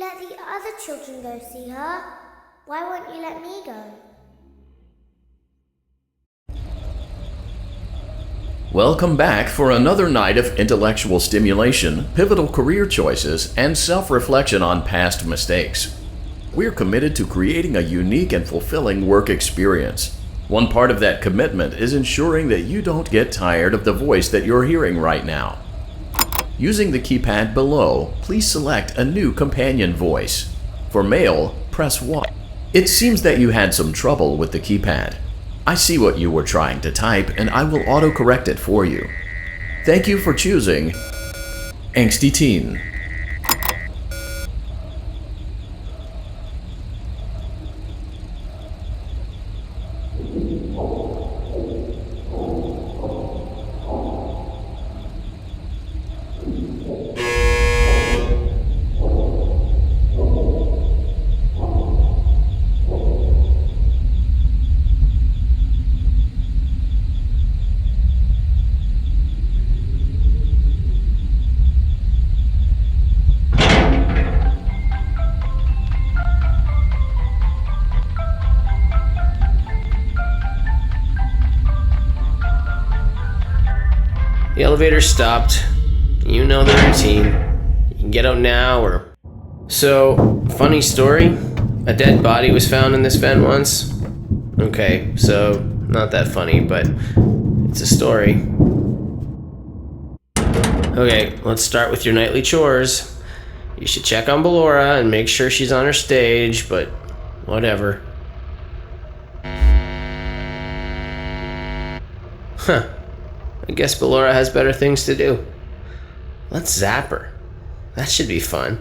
let the other children go see her. Why won't you let me go? Welcome back for another night of intellectual stimulation, pivotal career choices, and self-reflection on past mistakes. We're committed to creating a unique and fulfilling work experience. One part of that commitment is ensuring that you don't get tired of the voice that you're hearing right now. Using the keypad below, please select a new companion voice. For male, press 1. It seems that you had some trouble with the keypad. I see what you were trying to type, and I will autocorrect it for you. Thank you for choosing Angsty Teen. The elevator stopped. You know the routine. You can get out now or... So, funny story. A dead body was found in this vent once. Okay, so not that funny, but it's a story. Okay, let's start with your nightly chores. You should check on Ballora and make sure she's on her stage, but whatever. Huh. I guess Ballora has better things to do. Let's zap her. That should be fun.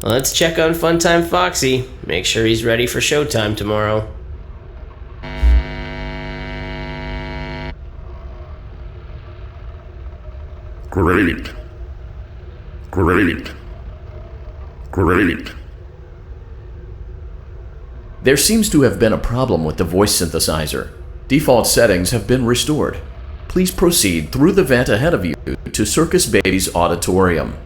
Let's check on Funtime Foxy. Make sure he's ready for showtime tomorrow. Great. Great. Great. There seems to have been a problem with the voice synthesizer. Default settings have been restored. Please proceed through the vent ahead of you to Circus Baby's auditorium.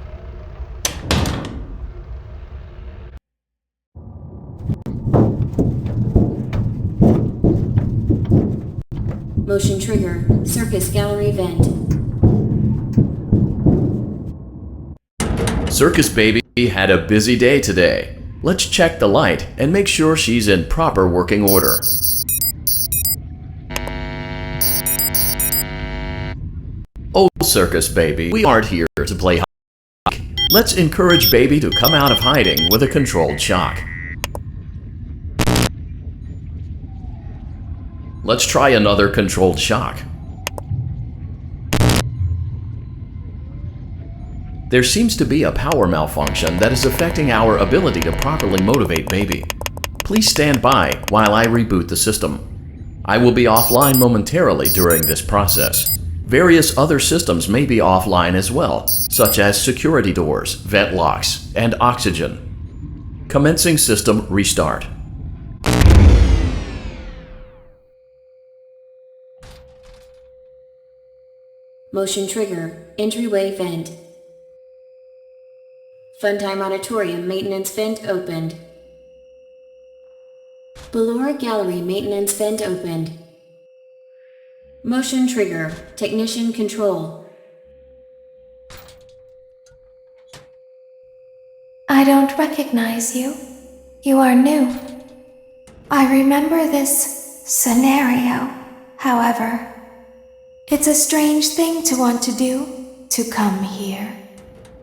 Motion trigger, Circus Gallery vent. Circus Baby had a busy day today. Let's check the light and make sure she's in proper working order. Oh, Circus Baby, we aren't here to play hide. Let's encourage Baby to come out of hiding with a controlled shock. Let's try another controlled shock. There seems to be a power malfunction that is affecting our ability to properly motivate Baby. Please stand by while I reboot the system. I will be offline momentarily during this process. Various other systems may be offline as well, such as security doors, vent locks, and oxygen. Commencing system restart. Motion trigger, entryway vent. Funtime Auditorium maintenance vent opened. Ballora Gallery maintenance vent opened. Motion trigger, technician control. I don't recognize you. You are new. I remember this scenario, however. It's a strange thing to want to do, to come here.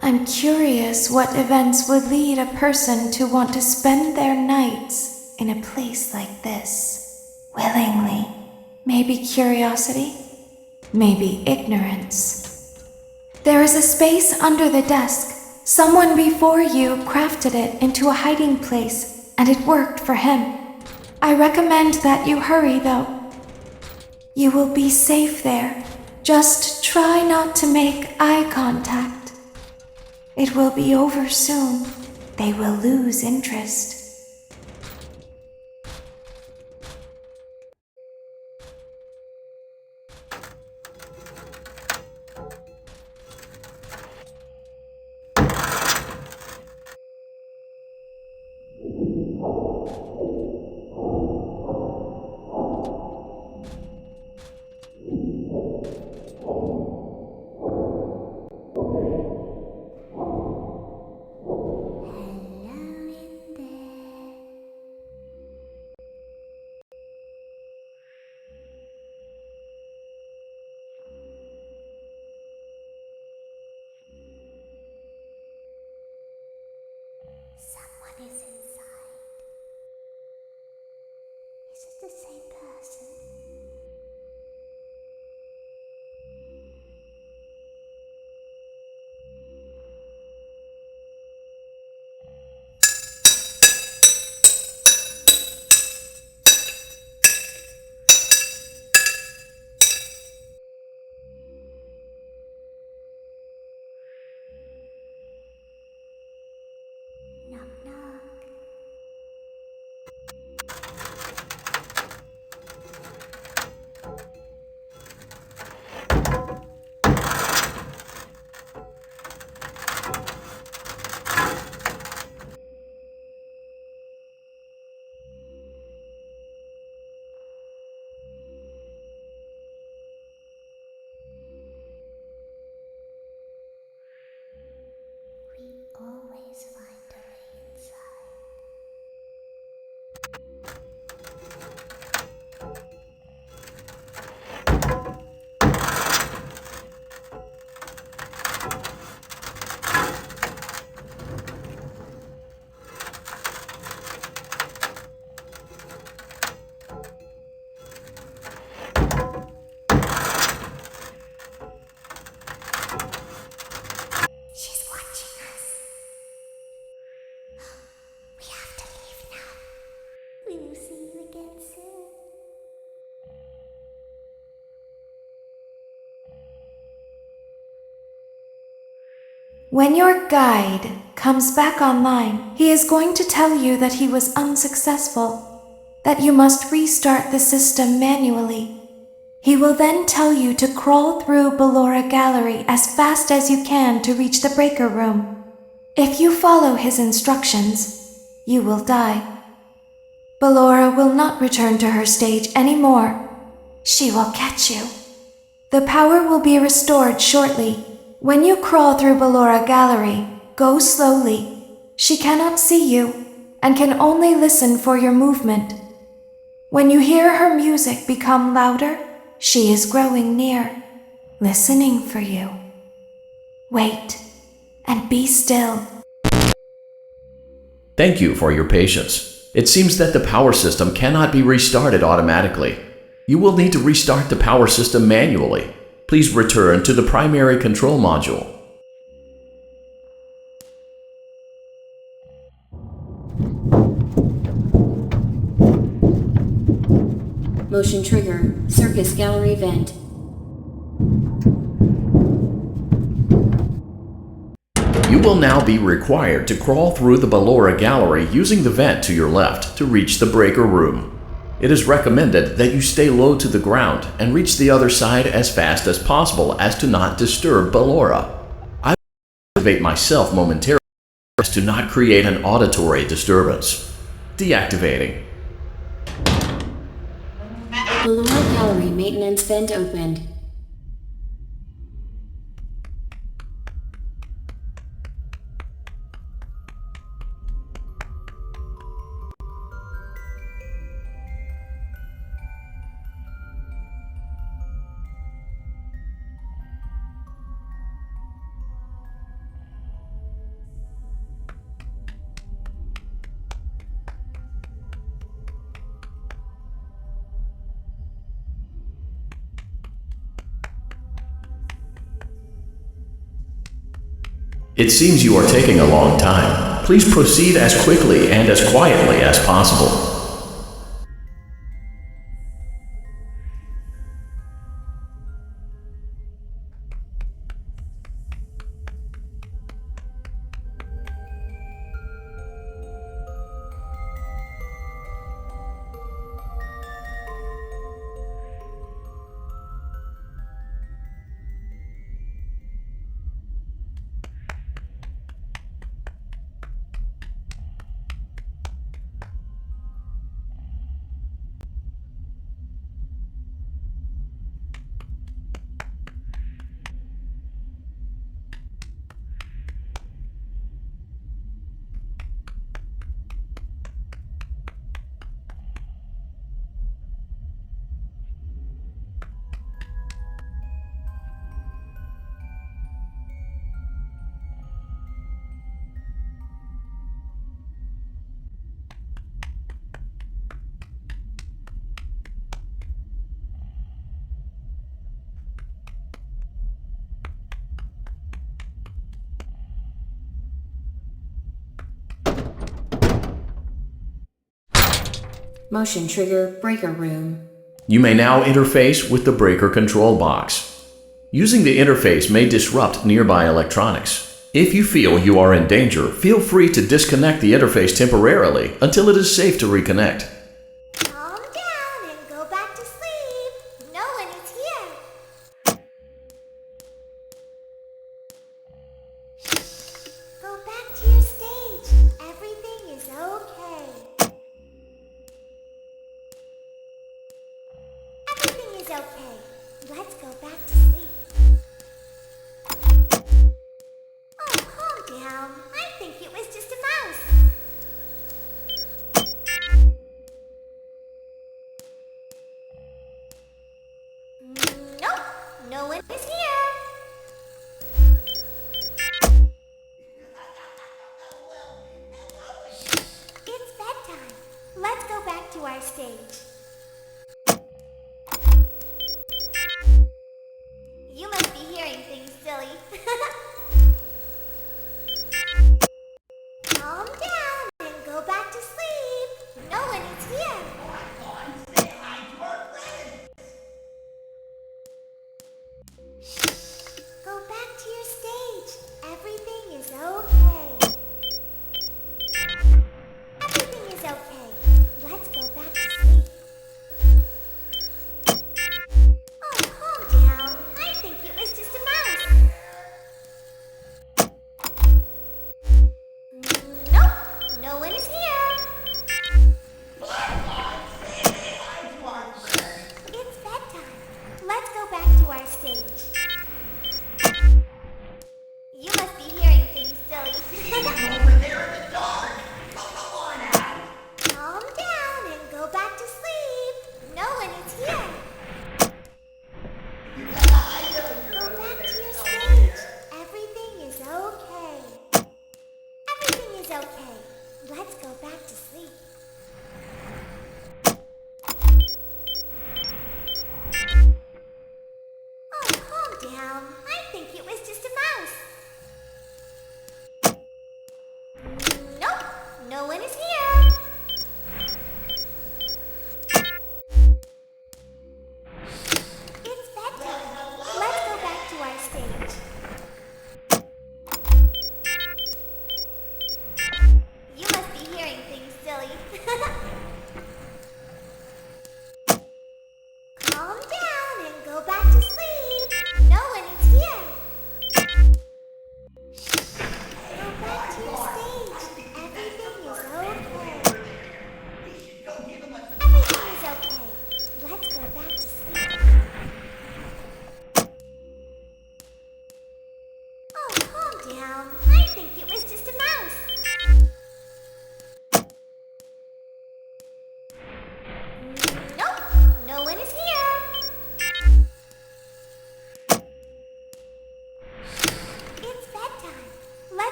I'm curious what events would lead a person to want to spend their nights in a place like this, willingly. Maybe curiosity, maybe ignorance. There is a space under the desk. Someone before you crafted it into a hiding place, and it worked for him. I recommend that you hurry, though. You will be safe there. Just try not to make eye contact. It will be over soon. They will lose interest. Someone is inside. Is it the same person? Knock, knock. We always find a way inside. She's watching us. We have to leave now. We will see you again soon. When your guide comes back online, he is going to tell you that he was unsuccessful, that you must restart the system manually. He will then tell you to crawl through Ballora Gallery as fast as you can to reach the breaker room. If you follow his instructions, you will die. Ballora will not return to her stage anymore. She will catch you. The power will be restored shortly. When you crawl through Ballora Gallery, go slowly. She cannot see you and can only listen for your movement. When you hear her music become louder, she is growing near, listening for you. Wait and be still. Thank you for your patience. It seems that the power system cannot be restarted automatically. You will need to restart the power system manually. Please return to the primary control module. Motion trigger. Circus gallery vent. You will now be required to crawl through the Ballora Gallery using the vent to your left to reach the breaker room. It is recommended that you stay low to the ground and reach the other side as fast as possible as to not disturb Ballora. I will activate myself momentarily as to not create an auditory disturbance. Deactivating. Ballora gallery maintenance vent opened. It seems you are taking a long time. Please proceed as quickly and as quietly as possible. Motion trigger breaker room. You may now interface with the breaker control box. Using the interface may disrupt nearby electronics. If you feel you are in danger, feel free to disconnect the interface temporarily until it is safe to reconnect. Calm down and go back to sleep. No one is here. Go back to your stage. Everything is okay. Everything is okay. Let's go back to sleep. Oh, calm down. I think it was just a mouse. Nope, no one is here. It's bedtime. Let's go back to our stage. You must be hearing things, silly. Calm down and go back to sleep. No one is here. Go back to your stage. Everything is okay. Everything is okay. Let's go back to sleep.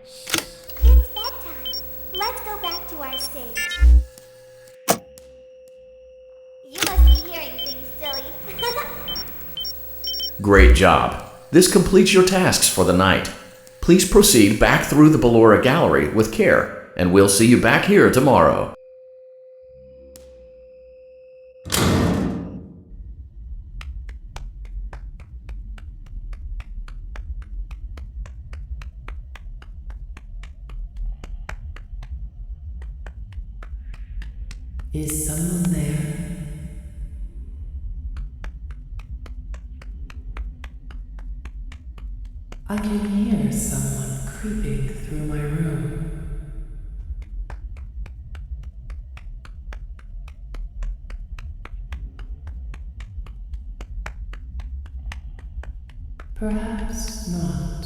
It's bedtime. Let's go back to our stage. You must be hearing things, silly. Great job. This completes your tasks for the night. Please proceed back through the Ballora Gallery with care, and we'll see you back here tomorrow. Is someone there? I can hear someone creeping through my room. Perhaps not.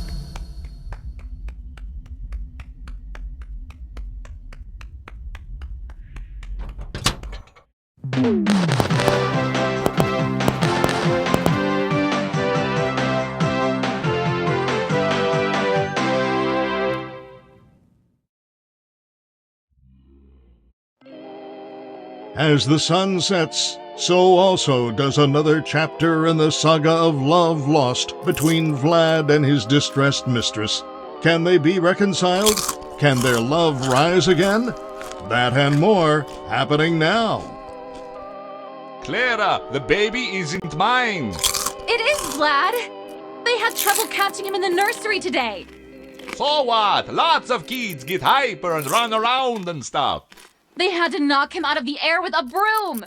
As the sun sets, so also does another chapter in the saga of love lost between Vlad and his distressed mistress. Can they be reconciled? Can their love rise again? That and more happening now. Clara, the baby isn't mine. It is, Vlad. They had trouble catching him in the nursery today. So what? Lots of kids get hyper and run around and stuff. They had to knock him out of the air with a broom.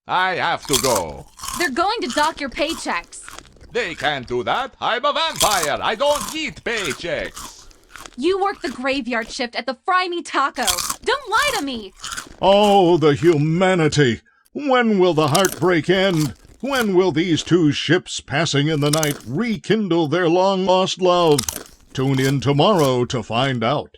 I have to go. They're going to dock your paychecks. They can't do that. I'm a vampire. I don't eat paychecks. You work the graveyard shift at the Fry Me Taco. Don't lie to me. Oh, the humanity! When will the heartbreak end? When will these two ships passing in the night rekindle their long-lost love? Tune in tomorrow to find out.